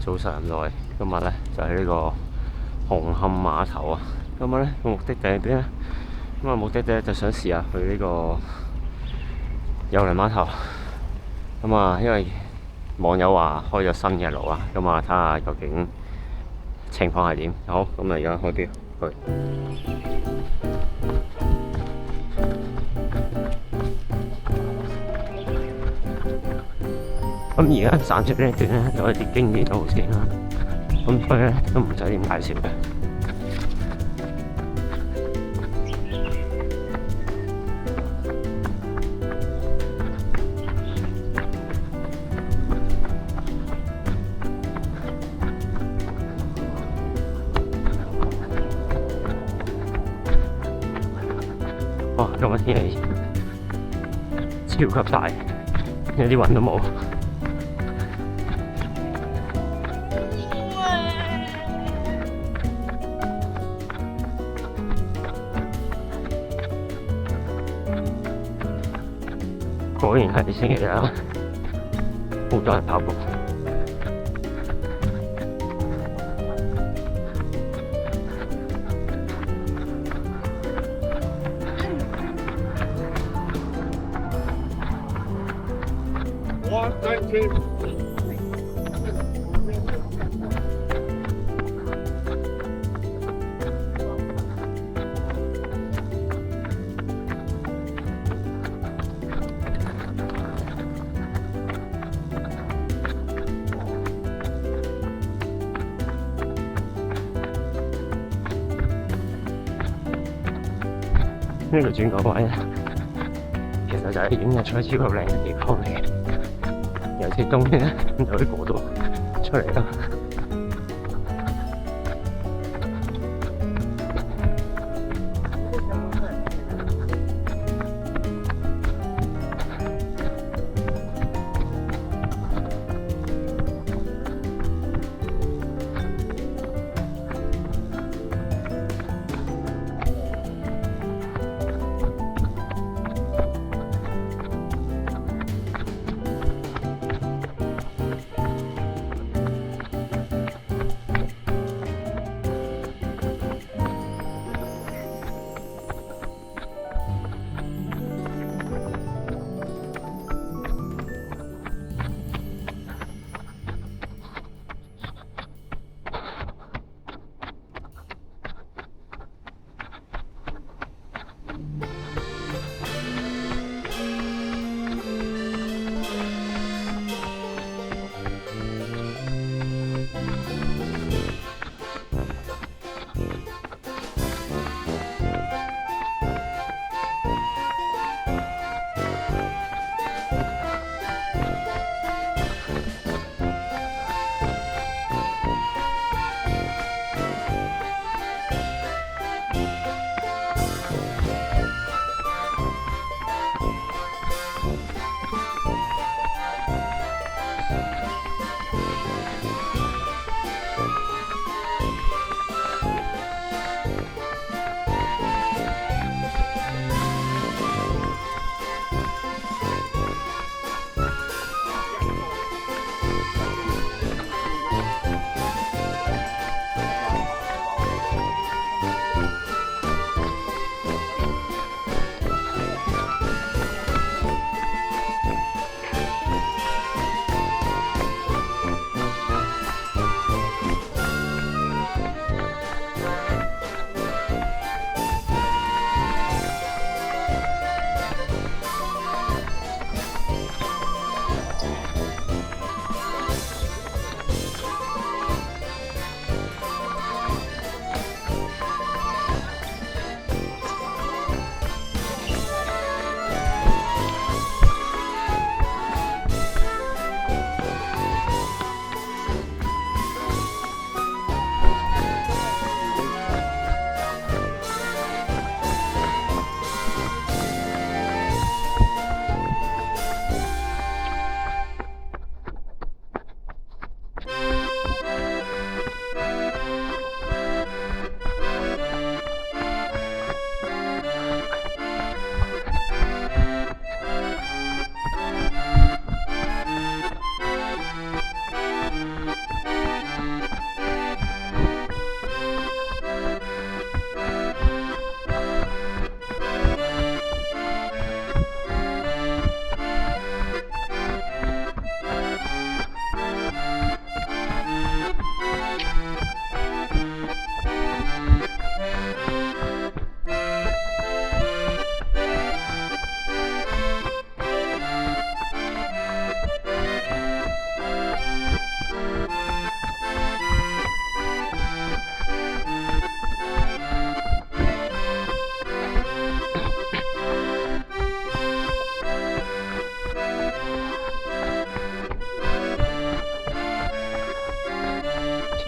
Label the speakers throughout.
Speaker 1: 早晨咁耐，今日咧就係呢個紅磡碼頭啊。今日咧個目的地喺邊咧？咁啊目的地就想試下去呢個郵輪碼頭。咁啊，因為網友話開咗新嘅路啊，咁啊睇下究竟情況係點。好，咁啊而家開標去。咁而家散出呢一段咧，就係啲經典路線啦。咁所以咧都唔使點介紹嘅。哇！今日天氣超級大，一啲雲都冇。果然係星期日，好多人跑步。呢個轉角位咧，其實就係影日出超級靚嘅地方嚟嘅。尤其冬天咧，就喺嗰度出嚟啦。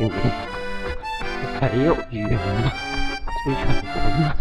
Speaker 1: 知唔知？體育園主場館。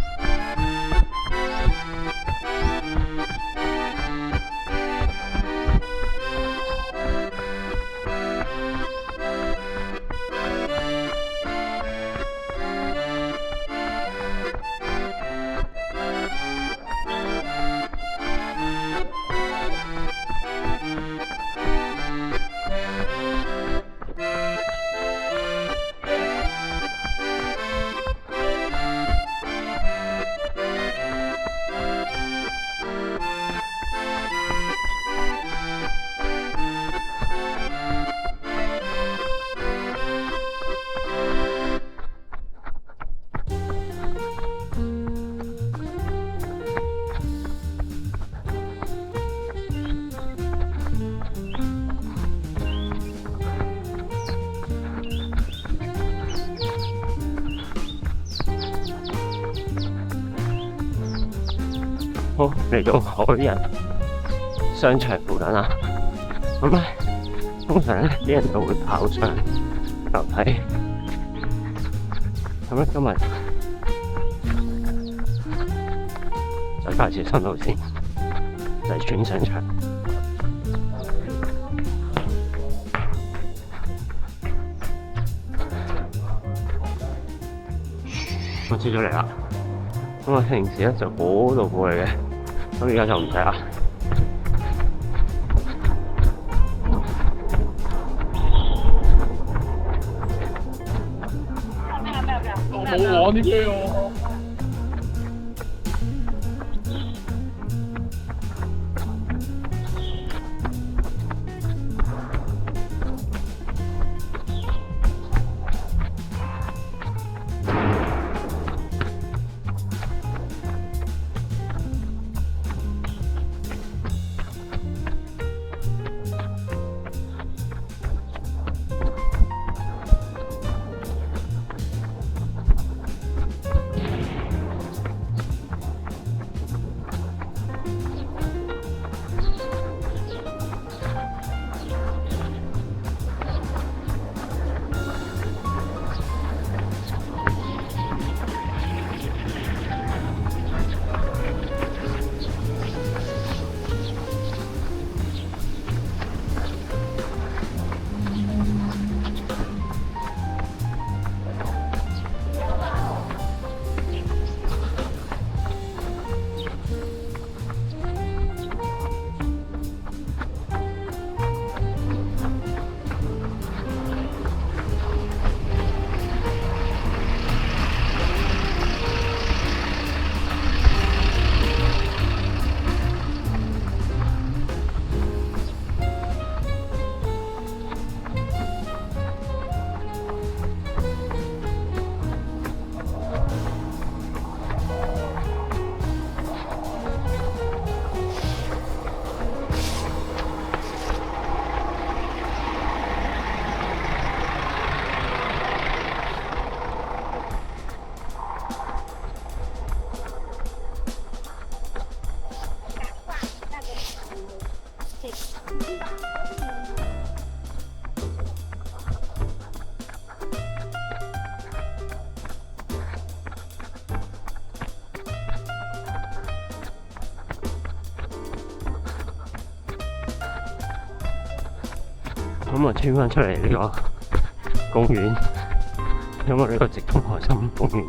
Speaker 1: 好，嚟到海人商場附近啦。咁咧，通常咧啲人就會跑上樓梯。咁咧今日就介紹新路線，就係轉商場。我出咗嚟啦。咁我平時咧就嗰度過嚟嘅，咁而家就唔使啦。
Speaker 2: 我冇玩啲車喎。
Speaker 1: 咁啊，穿翻出嚟呢個公園，因為呢個直通海心公園。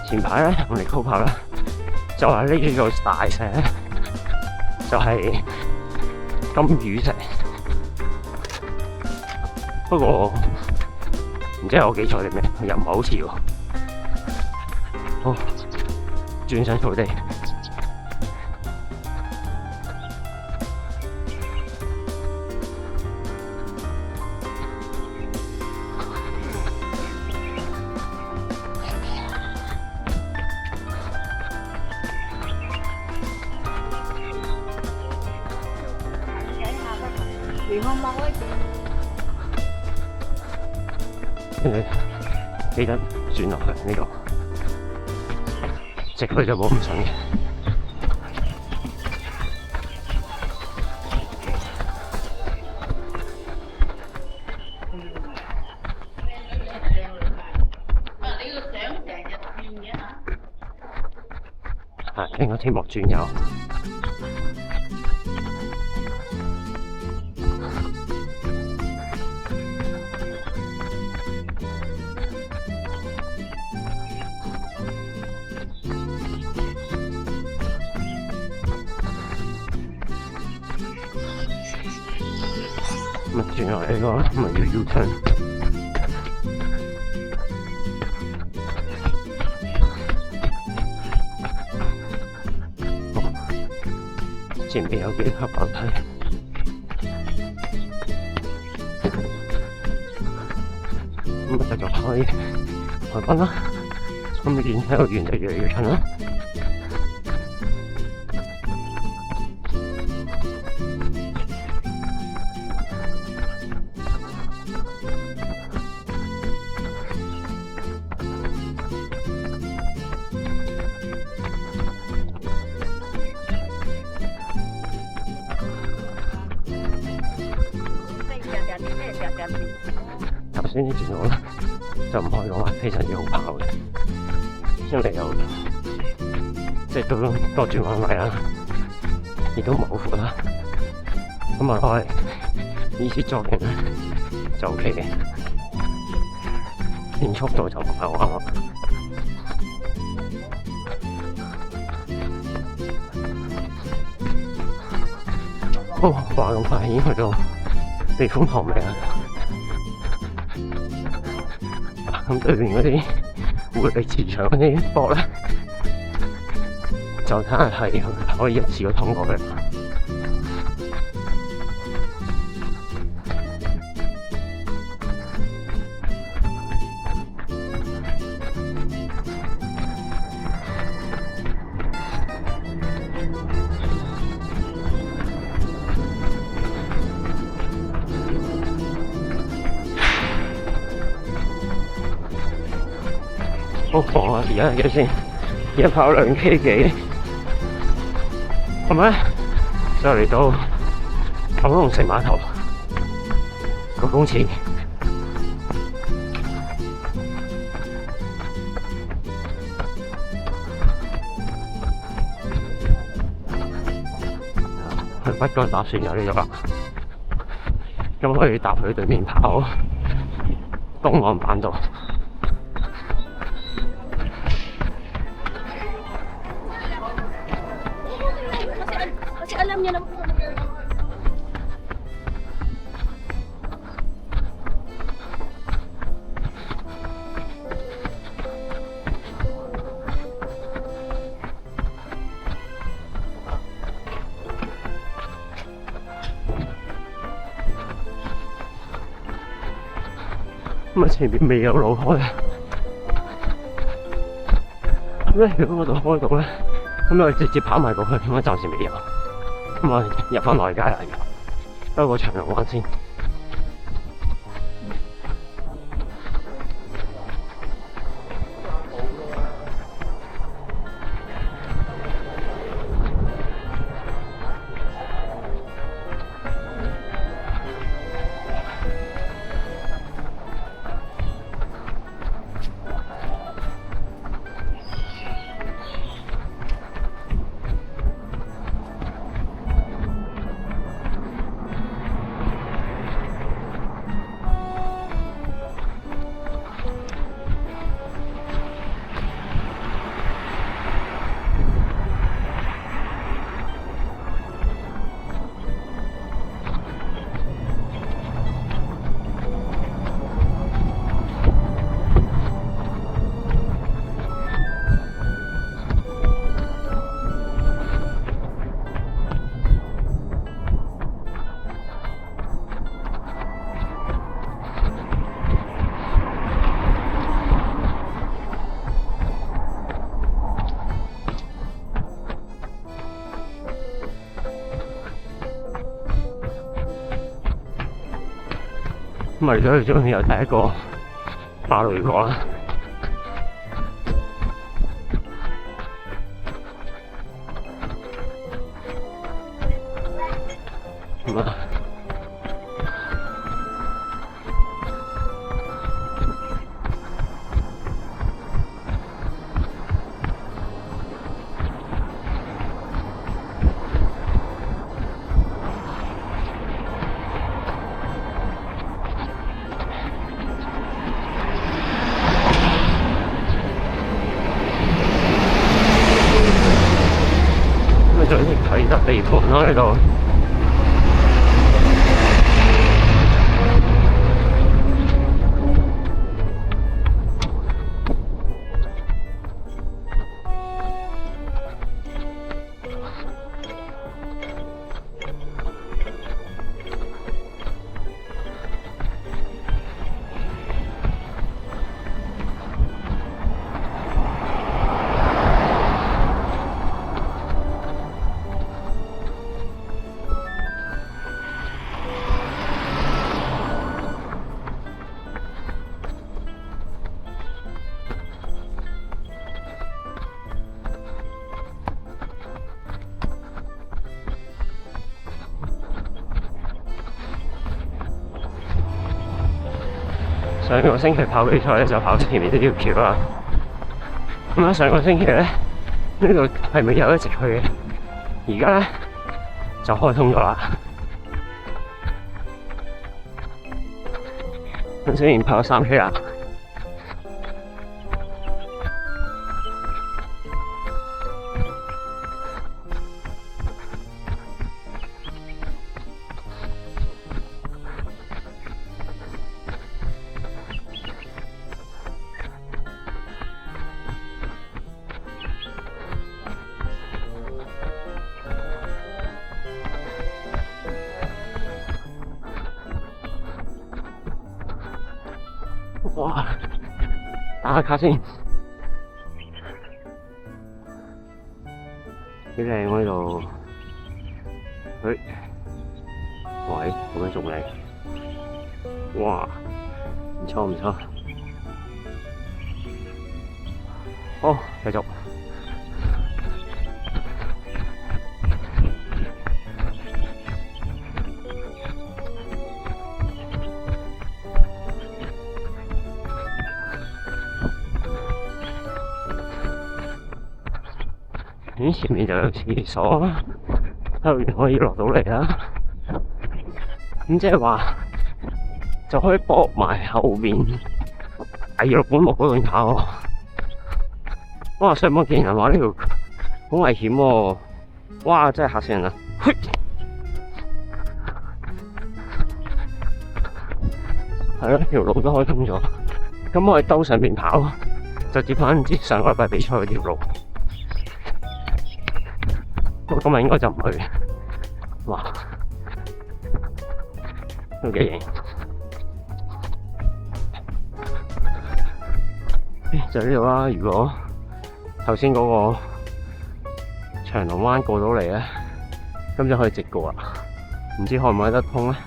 Speaker 1: 前排咧我哋高跑咧，就係呢幾個大石咧，就係金魚石。不過唔知係我記錯定咩，又唔係好似喎。好，轉上草地。跟住記得轉落去呢度，直去就冇咁順嘅。係經過天幕轉右。咁轉落嚟呢個咪要 U-turn。前面有幾級樓梯，咁繼續開海濱啦。咁然之後沿就越嚟越近啦。頭先呢段路咧就唔可以講話非常之好跑嘅，因為有即係都多轉彎位啦，亦都唔係好闊啦。咁啊開easy jogging咧就 OK 嘅，練速度就唔係好啱啦。哦，話咁快已經去到避風塘尾啦。咁對面嗰啲活力磁場嗰啲波咧，就睇下係可以一次過通過嘅。好狂啊！而家係幾先？而家跑2K 幾，係咪？就嚟到九龍城碼頭個公廁。去北角搭船就呢度啦，咁可以搭去對面跑東岸板道。咁啊，前面未有路開啊！咁咧，如果嗰度開到咧，咁我直接跑埋過去，咁啊暫時未有。咁啊，入翻內街啦，兜個長龍灣先。咪咗去終於有第一個馬路過啦。咁啊，咁啊，仲要睇得地盤咯呢度。上個星期跑比賽咧就跑前面呢條橋啦。咁啊，上個星期咧呢度係未有一直去嘅，而家咧就開通咗啦。咁雖然跑咗3K啦。哇！打下卡先，幾靚喎呢度。喂，咁樣仲靚。哇！唔錯唔錯。好，繼續。咦，前面就有廁所啦，後面可以落到嚟啦。咁即係話就可以駁埋後面大玉本木嗰度跑喎。哇！上網見人話呢條好危險喎，哇！真係嚇死人啦！係咯，條路都開通咗，咁我哋兜上面跑，就接翻之上個禮拜比賽嗰條路。我今日應該就唔去，哇，都幾型。就呢度啦。如果頭先嗰個長龍灣過到嚟咧，咁就可以直過啦。唔知可唔可以得通咧？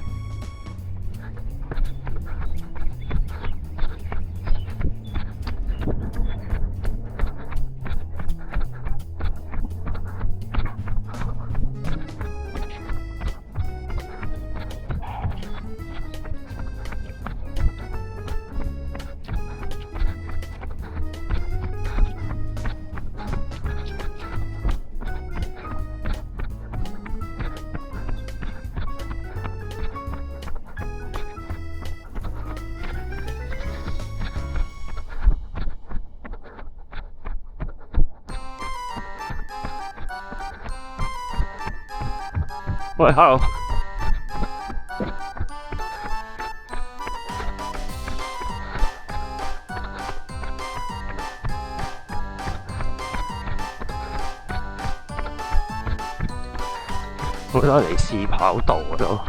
Speaker 1: 喂，hello。我都嚟試跑道嗰度。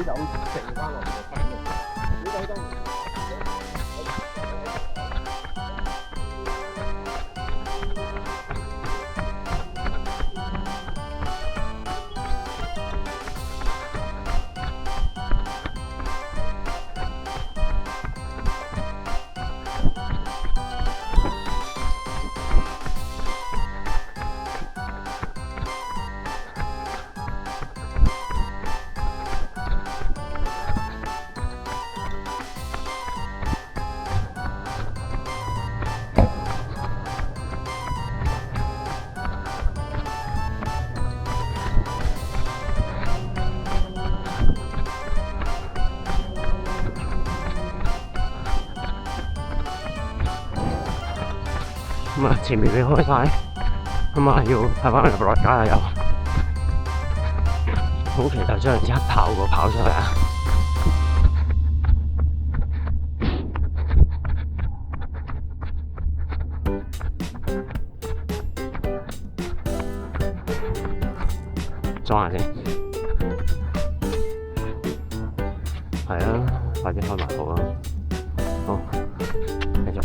Speaker 2: 酒剩翻落嚟嘅分嘅。小酒當
Speaker 1: 咁啊，前面你開晒，咁啊要睇翻入落街啊又，好期待將一跑過跑出嚟啊！裝下先，係啊，快啲開埋好啦，好，繼續。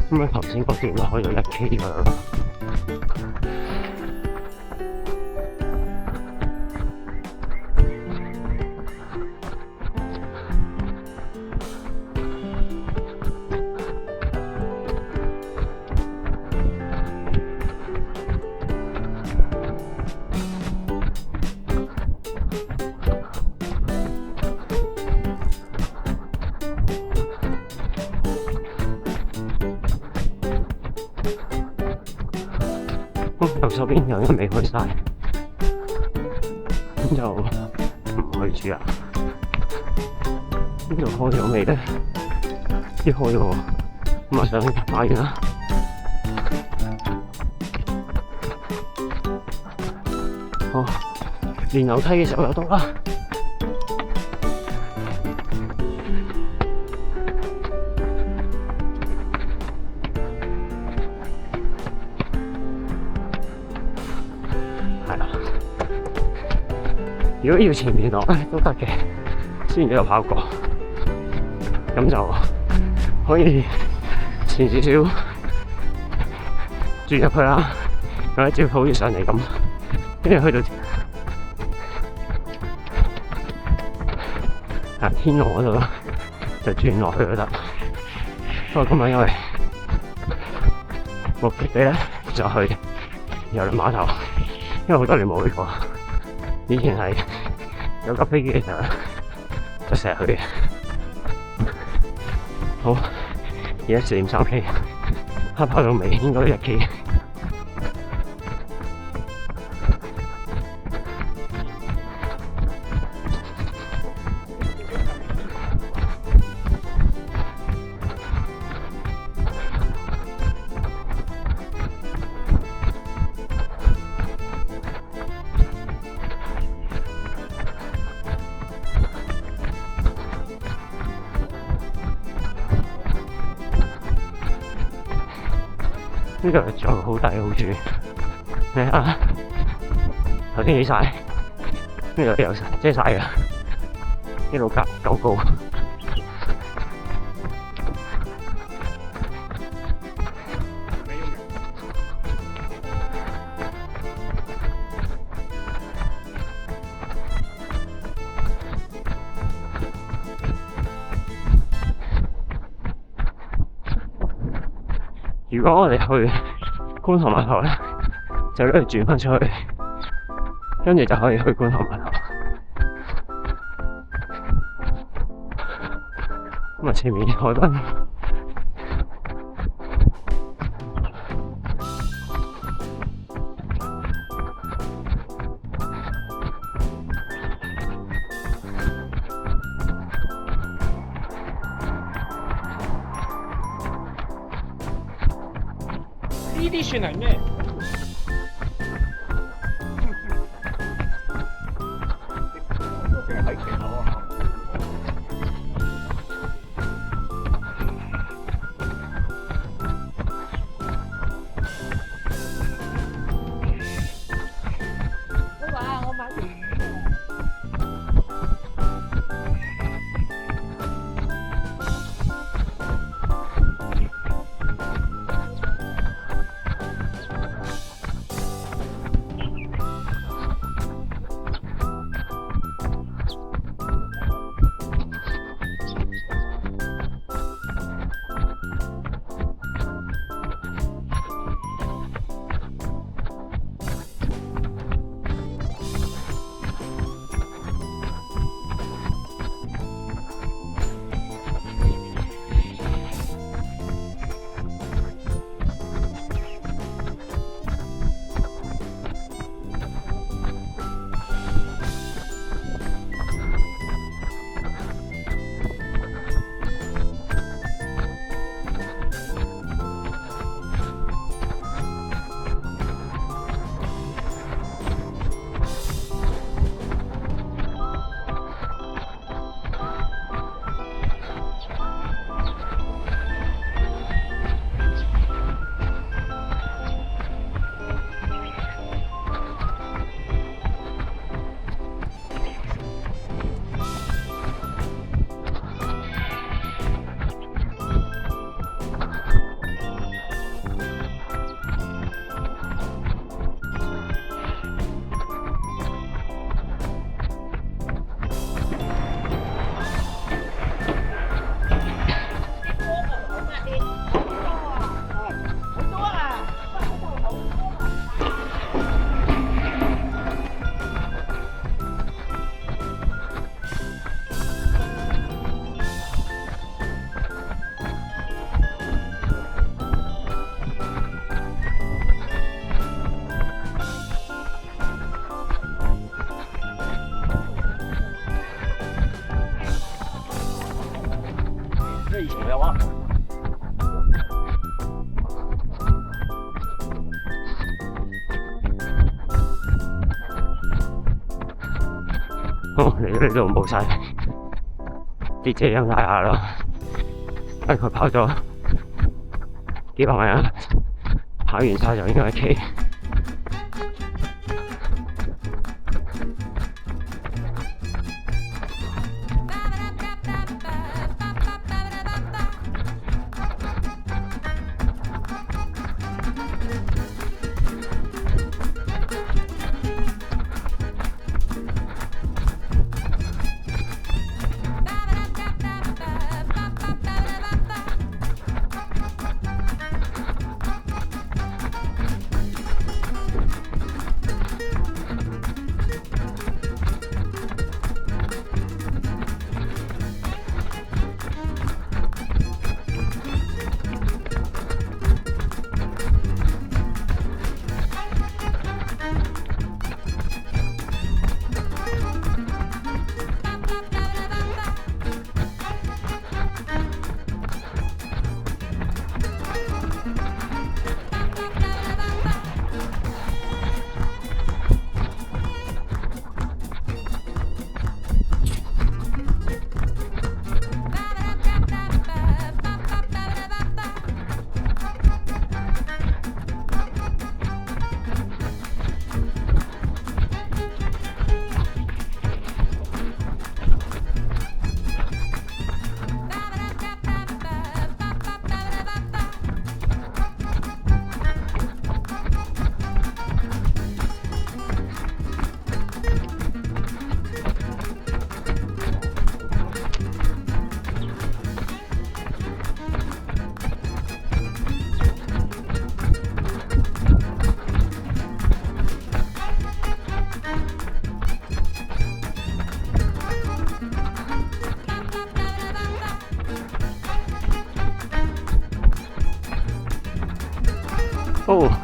Speaker 1: 咁啊，頭先嗰段開咗1K 㗎啦。右手邊有人未去晒，咁就唔去住啦。呢度開咗未咧？啲開咗喎，咁啊上去打完啦。好，連樓梯嘅時候又到啦。如果要前面落都得嘅，之前都有跑過，咁就可以前少少轉入去啦，或者照好似上嚟咁，跟住去到天河嗰度啦，就轉落去都得。不過今日因為目的地咧就去郵輪碼頭，因為好多年冇去過。以前係有架飛機嘅時候就成日去嘅。好，而家4.3K，跑到尾應該1K。呢度仲有好大嘅好處，你睇下頭先起晒，呢度有遮晒嘅，呢度夠高。如果我哋去觀塘碼頭咧，就呢度轉返出去，跟住就可以去觀塘碼頭。咁啊，前面海濱。
Speaker 2: 呢啲算係咩？有啊。
Speaker 1: 嚟到呢度冇晒啲遮陰大廈啦，因為佢跑咗幾百米啊，跑完晒就應該係企。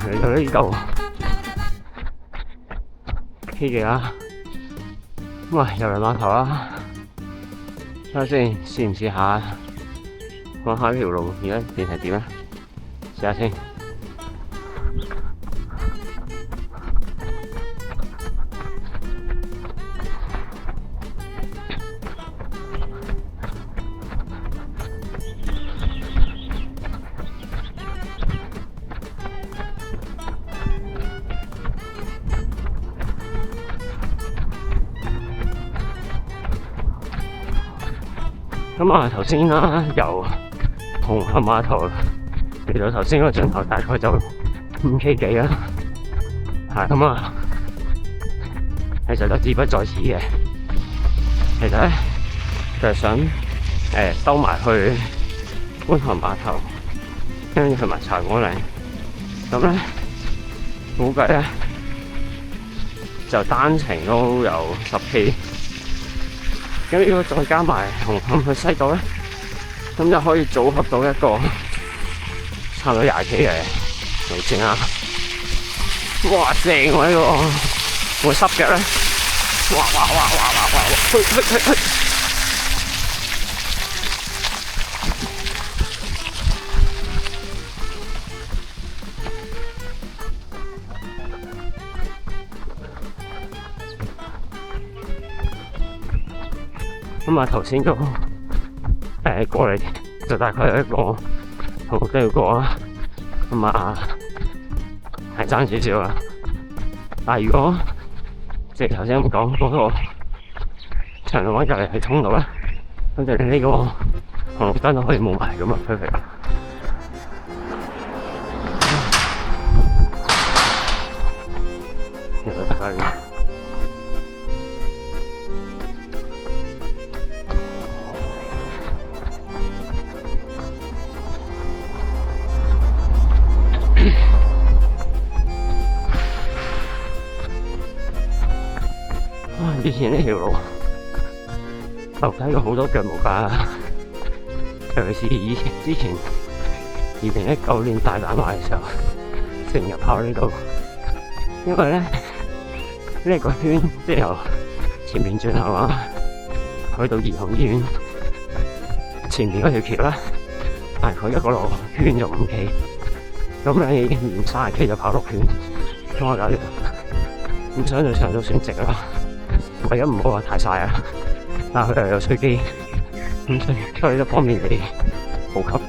Speaker 1: 嚟到呢度 K 嘅啦，咁啊郵輪碼頭啦，睇下先，試唔試下講下呢條路而家變成點咧？試下先。咁啊，頭先啦，由紅磡碼頭嚟到頭先嗰個盡頭，大概就5K 幾啦。係咁啊，其實就志不在此嘅。其實咧就係想兜埋去觀塘碼頭，跟住去埋茶果嶺。咁咧估計咧就單程都有10K。咁如果再加埋紅磡去西島咧，咁就可以組合到一個差唔多20K 嘅路線啦。哇！正喎呢個，會濕腳咧，哇！去！咁啊，頭先都過嚟就大概有一個途都要過啦。咁啊，係爭少少啦。但係如果即係頭先咁講嗰個長路灣隔離係通道咧，咁就呢個紅綠燈都可以冇埋咁啊 perfect。以前呢條路留低過好多腳毛㗎，尤其是之前2019年大膽話嘅時候，成日跑呢度，因為咧呢個圈即係由前面轉後啊，去到兒童醫院前面嗰條橋啦，大概一個路圈就5K，咁你已經唔30K就跑6圈，咁我搞掂。咁相對上都算值啦，唯一唔好話太曬啊，但係佢又有水機，咁所以都方便你補給。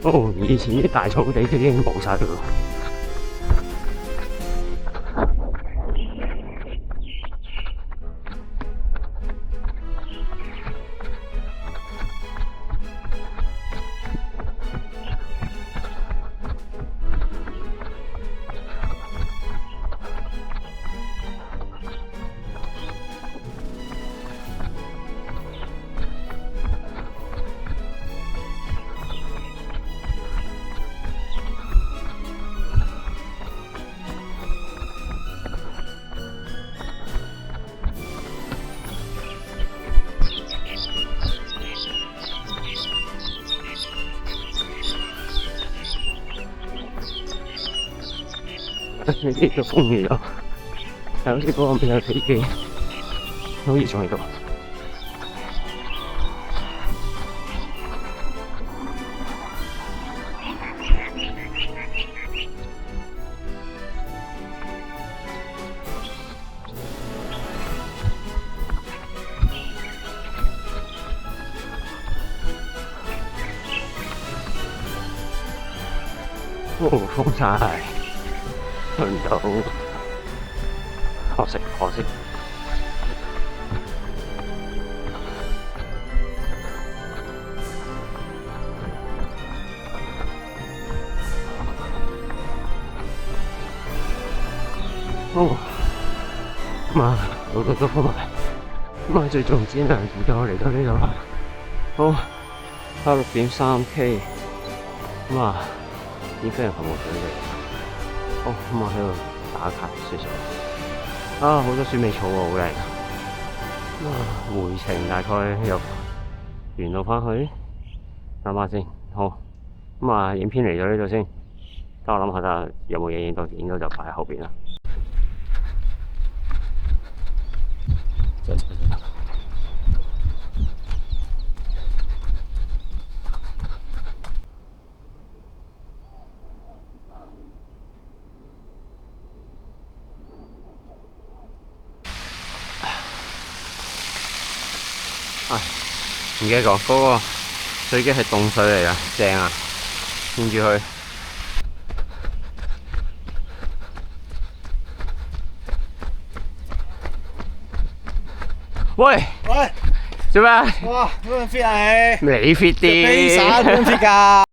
Speaker 1: 哦，以前啲大草地都已經冇晒㗎喎。呢啲都封咗，係好似嗰個邊有飛機，好似仲喺度。哦，封晒。去唔到，可惜。哦，咁啊，好多都封埋。咁啊，最重要係而家我嚟到呢度啦。好，跑6.3K，咁啊，已經非常服務準備。哦，咁我喺度打卡少少。啊，好多鼠尾草喎，好靚。啊，回程大概又沿路返去，諗下先。好，咁啊，影片嚟到呢度先。等我諗下睇下有冇嘢影到，影到就擺喺後邊啦。唔記得講，嗰個水機係凍水嚟噶，正啊！見住佢。喂！做咩？
Speaker 2: 哇！咁樣 fit 啊你？
Speaker 1: 你 fit 啲。
Speaker 2: 披薩咁 fit 㗎？